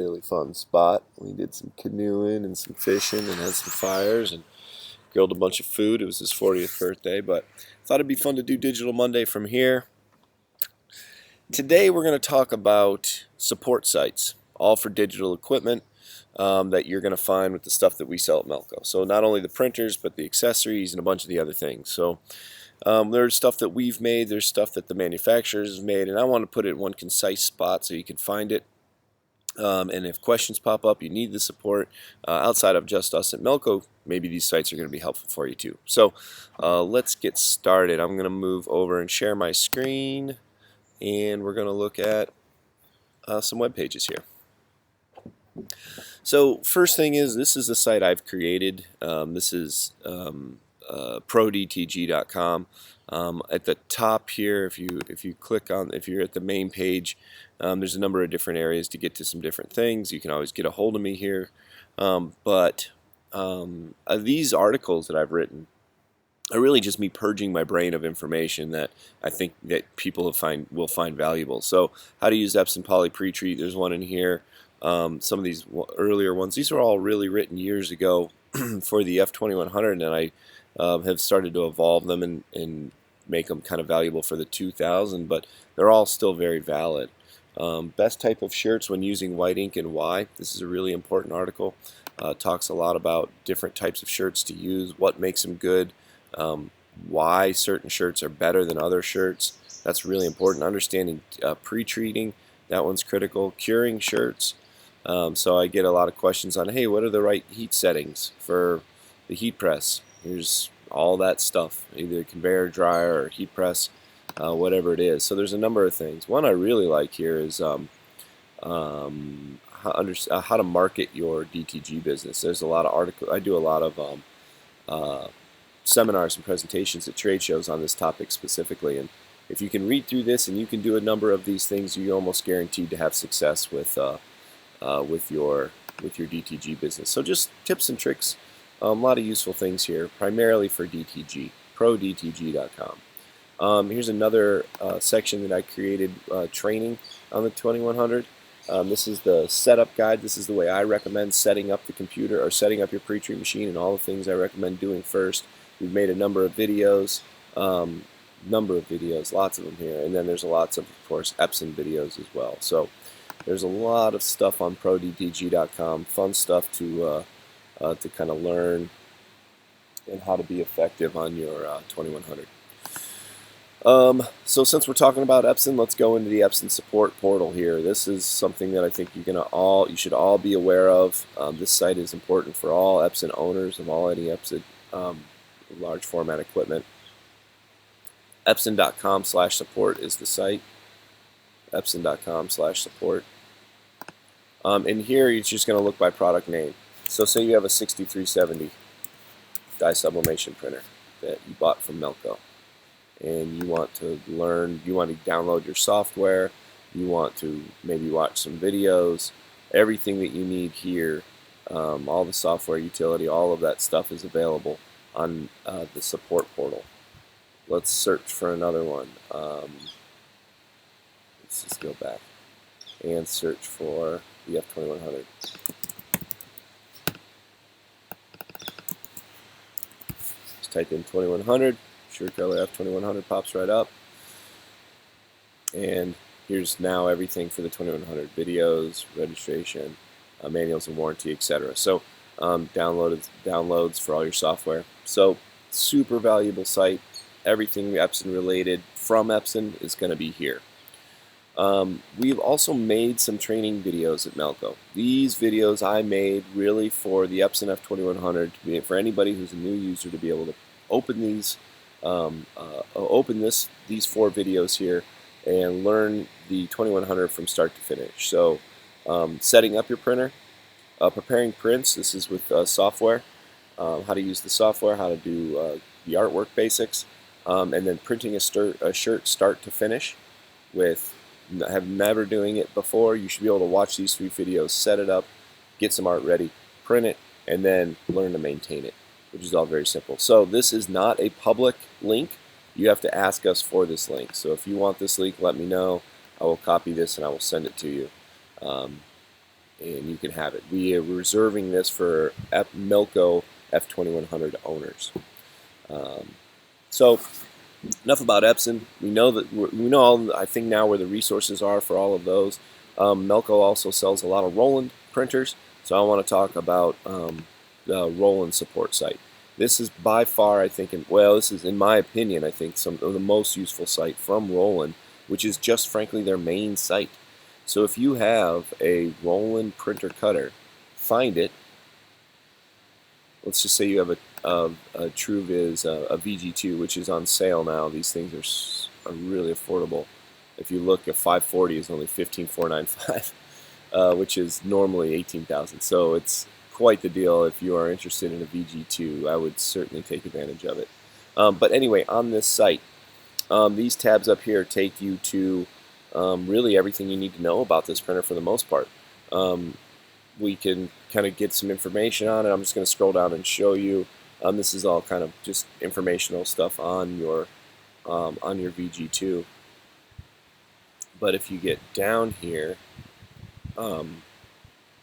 really fun spot. We did some canoeing and some fishing and had some fires and grilled a bunch of food. It was his 40th birthday, but thought it'd be fun to do Digital Monday from here. Today we're going to talk about support sites, all for digital equipment that you're going to find with the stuff that we sell at Melco. So not only the printers, but the accessories and a bunch of the other things. So there's stuff that we've made, there's stuff that the manufacturers have made, and I want to put it in one concise spot so you can find it. And if questions pop up, you need the support outside of just us at Melco, maybe these sites are going to be helpful for you too. So let's get started. I'm going to move over and share my screen, and we're going to look at some web pages here. So first thing is, this is the site I've created. This is PRTGcom. At the top here, if you click on, if you're at the main page, there's a number of different areas to get to some different things. You can always get a hold of me here. These articles that I've written are really just me purging my brain of information that I think that people will find valuable. So how to use Epson poly pre-treat, there's one in here. Some of these earlier ones, these are all really written years ago for the F2100, and I have started to evolve them and make them kind of valuable for the 2000, but they're all still very valid. Best type of shirts when using white ink and why. This is a really important article. Talks a lot about different types of shirts to use, what makes them good, why certain shirts are better than other shirts. That's really important. Understanding pre-treating, that one's critical. Curing shirts. So I get a lot of questions on, hey, what are the right heat settings for the heat press? Here's all that stuff, either conveyor, dryer, or heat press, whatever it is. So there's a number of things. One I really like here is how to market your DTG business. There's a lot of articles. I do a lot of seminars and presentations at trade shows on this topic specifically. And if you can read through this and you can do a number of these things, you're almost guaranteed to have success with your DTG business. So just tips and tricks. A lot of useful things here, primarily for DTG, PRTGcom. Here's another section that I created, training on the 2100. This is the setup guide. This is the way I recommend setting up the computer or setting up your pre-treat machine, and all the things I recommend doing first. We've made a number of videos, lots of them here, and then there's lots of course, Epson videos as well. So there's a lot of stuff on PRTGcom, fun stuff to kind of learn and how to be effective on your 2100. So since we're talking about Epson, let's go into the Epson support portal here. This is something that I think you should all be aware of. This site is important for all Epson owners of all any Epson large format equipment. Epson.com/support is the site. Epson.com/support. And here you're just going to look by product name. So say you have a 6370 dye sublimation printer that you bought from Melco, and you want to download your software, you want to maybe watch some videos, everything that you need here, all the software, utility, all of that stuff is available on the support portal. Let's search for another one. Let's just go back and search for the F2100. Just type in 2100, Shirt Color F2100 pops right up. And here's now everything for the 2100, videos, registration, manuals and warranty, etc. So downloads for all your software. So super valuable site. Everything Epson related from Epson is going to be here. We've also made some training videos at Melco. These videos I made really for the Epson F2100, for anybody who's a new user to be able to open these, these 4 videos here and learn the 2100 from start to finish. So setting up your printer, preparing prints, this is with software, how to use the software, how to do the artwork basics, and then printing a shirt start to finish with have never doing it before. You should be able to watch these 3 videos, set it up, get some art ready, print it, and then learn to maintain it, which is all very simple. So this is not a public link. You have to ask us for this link. So if you want this link, let me know. I will copy this and I will send it to you. and you can have it. We are reserving this for Melco F2100 owners. So enough about Epson. We know that we know all, I think now where the resources are for all of those. Melco also sells a lot of Roland printers, so I want to talk about the Roland support site. This is by far, I think, this is in my opinion, I think some of the most useful site from Roland, which is just frankly their main site. So if you have a Roland printer cutter, find it. Let's just say you have a TrueViz, a VG2, which is on sale now. These things are really affordable. If you look, a 540 is only $15,495, which is normally $18,000. So it's quite the deal. If you are interested in a VG2, I would certainly take advantage of it. But anyway, on this site, these tabs up here take you to really everything you need to know about this printer for the most part. We can kind of get some information on it. I'm just going to scroll down and show you. This is all kind of just informational stuff on your VG2. But if you get down here, you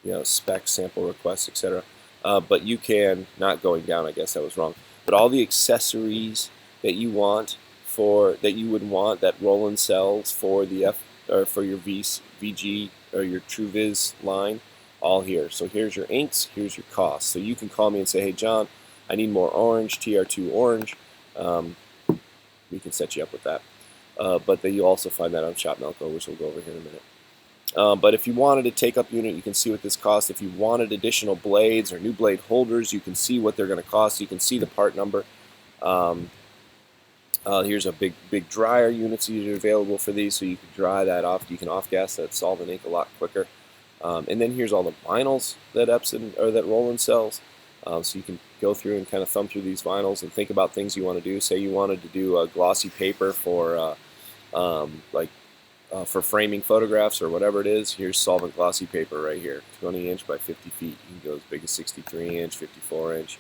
know, specs, sample requests, etc. But you can, not going down, I guess that was wrong. But all the accessories that you want that Roland sells for the for your VG or your TrueViz line, all here. So here's your inks, here's your costs. So you can call me and say, hey John, I need more orange, TR2 orange. We can set you up with that. But then you also find that on Shotmelco, which we'll go over here in a minute. But if you wanted to take up unit, you can see what this costs. If you wanted additional blades or new blade holders, you can see what they're going to cost. You can see the part number. Here's a big dryer units that are available for these, so you can dry that off. You can off-gas that solvent ink a lot quicker. And then here's all the vinyls that that Roland sells. So you can go through and kind of thumb through these vinyls and think about things you want to do. Say you wanted to do a glossy paper for for framing photographs or whatever it is. Here's solvent glossy paper right here, 20 inch by 50 feet. You can go as big as 63 inch, 54 inch.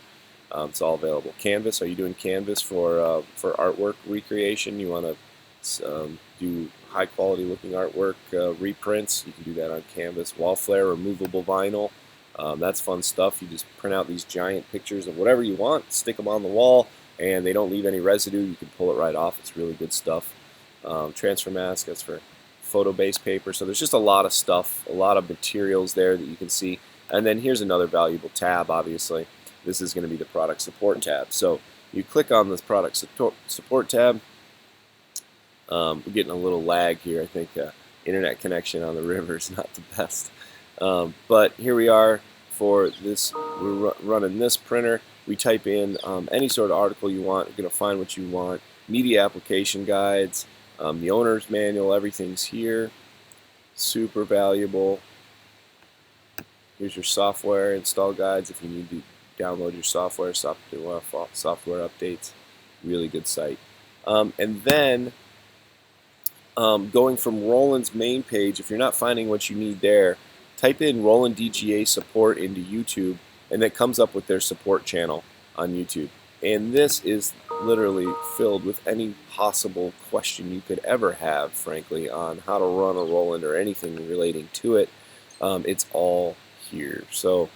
It's all available. Canvas, are you doing canvas for artwork recreation? You want to do high quality looking artwork reprints? You can do that on canvas. Wall flare, removable vinyl. That's fun stuff. You just print out these giant pictures of whatever you want, stick them on the wall, and they don't leave any residue. You can pull it right off. It's really good stuff. Transfer mask, that's for photo-based paper. So there's just a lot of stuff, a lot of materials there that you can see. And then here's another valuable tab, obviously. This is going to be the product support tab. So you click on this product support tab. We're getting a little lag here. I think internet connection on the river is not the best. But here we are for this. We're running this printer. We type in any sort of article you want. You're going to find what you want. Media application guides, the owner's manual, everything's here. Super valuable. Here's your software install guides if you need to download your software updates. Really good site. And then going from Roland's main page, if you're not finding what you need there, type in Roland DGA support into YouTube, and it comes up with their support channel on YouTube. And this is literally filled with any possible question you could ever have, frankly, on how to run a Roland or anything relating to it. It's all here. So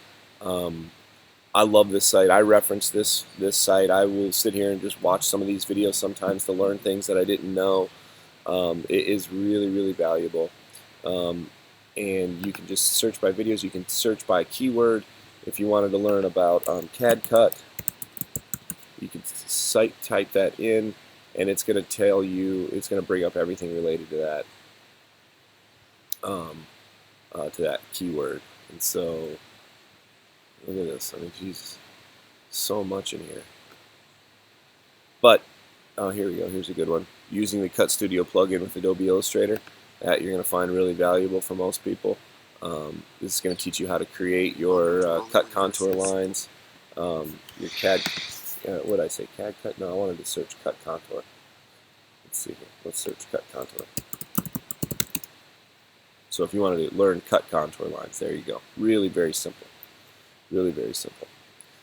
I love this site. I reference this site. I will sit here and just watch some of these videos sometimes to learn things that I didn't know. It is really, really valuable. And you can just search by videos. You can search by keyword. If you wanted to learn about CAD cut, you can type that in, and it's going to tell you, it's going to bring up everything related to that keyword. And so look at this. I mean, Jesus, so much in here. But here we go. Here's a good one. Using the Cut Studio plugin with Adobe Illustrator, that you're going to find really valuable for most people. This is going to teach you how to create your cut contour lines, your CAD. What did I say? CAD cut? No, I wanted to search cut contour. Let's see here. Let's search cut contour. So if you wanted to learn cut contour lines, there you go. Really very simple. Really very simple.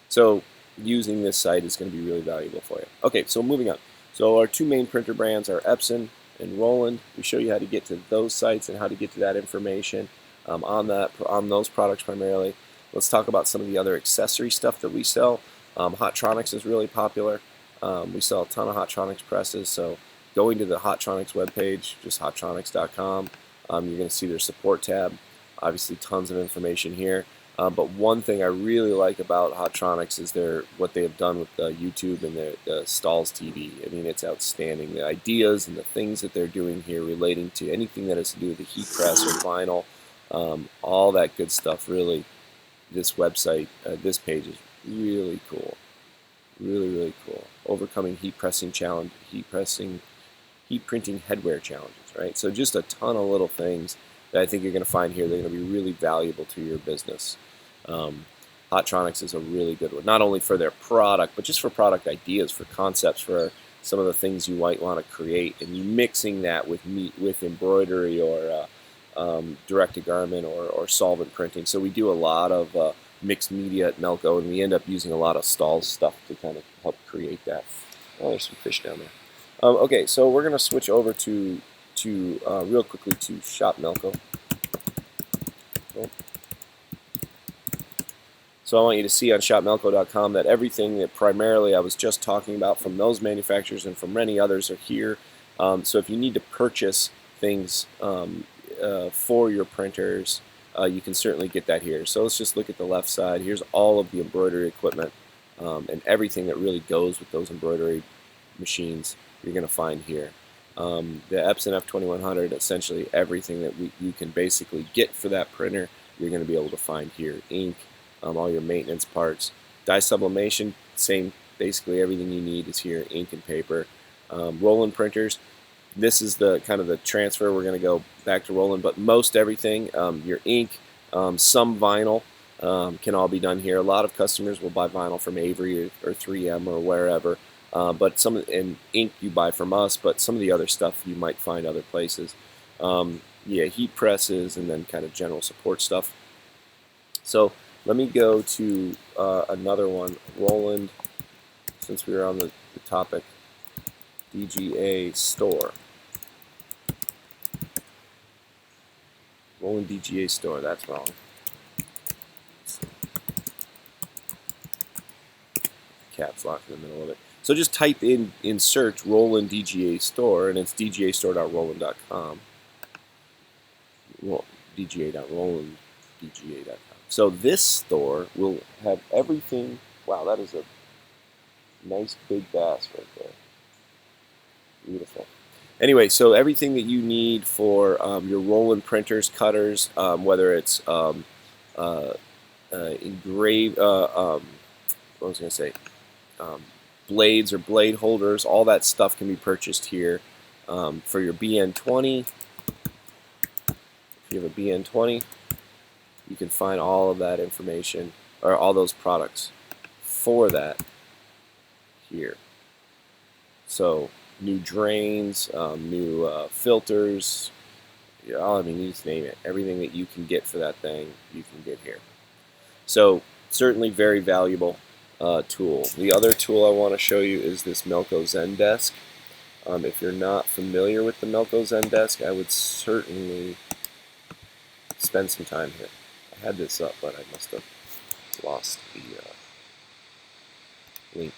So using this site is going to be really valuable for you. Okay, so moving on. So our two main printer brands are Epson and Roland. We show you how to get to those sites and how to get to that information. on those products primarily. Let's talk about some of the other accessory stuff that we sell. Hotronix is really popular. We sell a ton of Hotronix presses, so going to the Hotronix webpage, just hotronix.com, you're going to see their support tab. Obviously tons of information here. But one thing I really like about Hotronix is what they have done with YouTube and the Stalls TV. I mean, it's outstanding. The ideas and the things that they're doing here relating to anything that has to do with the heat press or vinyl, all that good stuff. Really, this website, this page is really cool. Really, really cool. Overcoming heat printing headwear challenges, right? So just a ton of little things that I think you're going to find here that are going to be really valuable to your business. Hotronix is a really good one, not only for their product, but just for product ideas, for concepts, for some of the things you might want to create, and you mixing that with embroidery or direct-to-garment or solvent printing. So we do a lot of mixed media at Melco, and we end up using a lot of Stalls stuff to kind of help create that. Oh, there's some fish down there. Okay, so we're going to switch over to real quickly to Shotmelco. Okay. So I want you to see on shotmelco.com that everything that primarily I was just talking about from those manufacturers and from many others are here. So if you need to purchase things for your printers, you can certainly get that here. So let's just look at the left side. Here's all of the embroidery equipment and everything that really goes with those embroidery machines you're going to find here. The Epson F2100, essentially everything that you can basically get for that printer, you're going to be able to find here. Ink, all your maintenance parts. Dye sublimation, same, basically everything you need is here, ink and paper. Roland printers, this is the kind of the transfer. We're going to go back to Roland, but most everything, your ink, some vinyl, can all be done here. A lot of customers will buy vinyl from Avery or 3M or wherever. But and ink you buy from us, but some of the other stuff you might find other places. Yeah, heat presses and then kind of general support stuff. So let me go to another one, Roland, since we were on the topic, DGA Store. Roland DGA Store, that's wrong. Caps lock in the middle of it. So just type in search Roland DGA Store, and it's dgastore.roland.com. Well, dga.rolanddga.com. So this store will have everything. Wow, that is a nice big bass right there. Beautiful. Anyway, so everything that you need for your Roland printers, cutters, whether it's engraved, what was I going to say? Blades or blade holders, all that stuff can be purchased here. For your BN20, if you have a BN20, you can find all of that information, or all those products for that here. So new drains, new filters, I mean, you just name it. Everything that you can get for that thing, you can get here. So certainly very valuable tool. The other tool I want to show you is this Melco Zendesk. If you're not familiar with the Melco Zendesk, I would certainly spend some time here. I had this up, but I must have lost the link.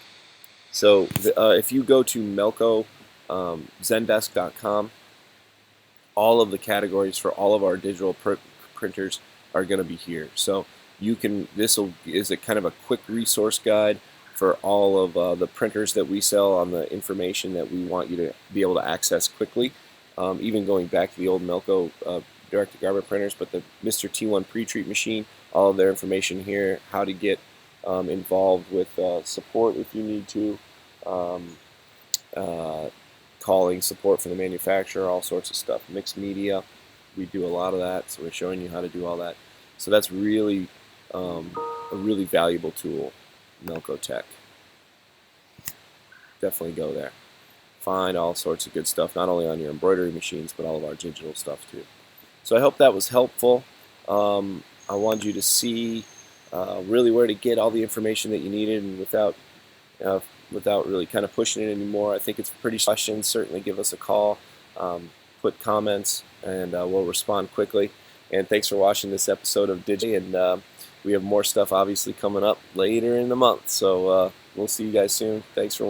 So if you go to Melco Zendesk.com, all of the categories for all of our digital printers are going to be here. So you can, is a kind of a quick resource guide for all of the printers that we sell on the information that we want you to be able to access quickly. Even going back to the old Melco direct-to-garment printers, but the Mr. T1 pre-treat machine, all of their information here, how to get involved with support if you need to, calling support for the manufacturer, all sorts of stuff. Mixed media, we do a lot of that, so we're showing you how to do all that. So that's really a really valuable tool, Melco Tech. Definitely go there. Find all sorts of good stuff, not only on your embroidery machines, but all of our digital stuff too. So I hope that was helpful. I wanted you to see really where to get all the information that you needed, and without really kind of pushing it anymore. I think it's pretty questions. Certainly give us a call, put comments, and we'll respond quickly. And thanks for watching this episode of Digi. And we have more stuff obviously coming up later in the month. So we'll see you guys soon. Thanks for watching.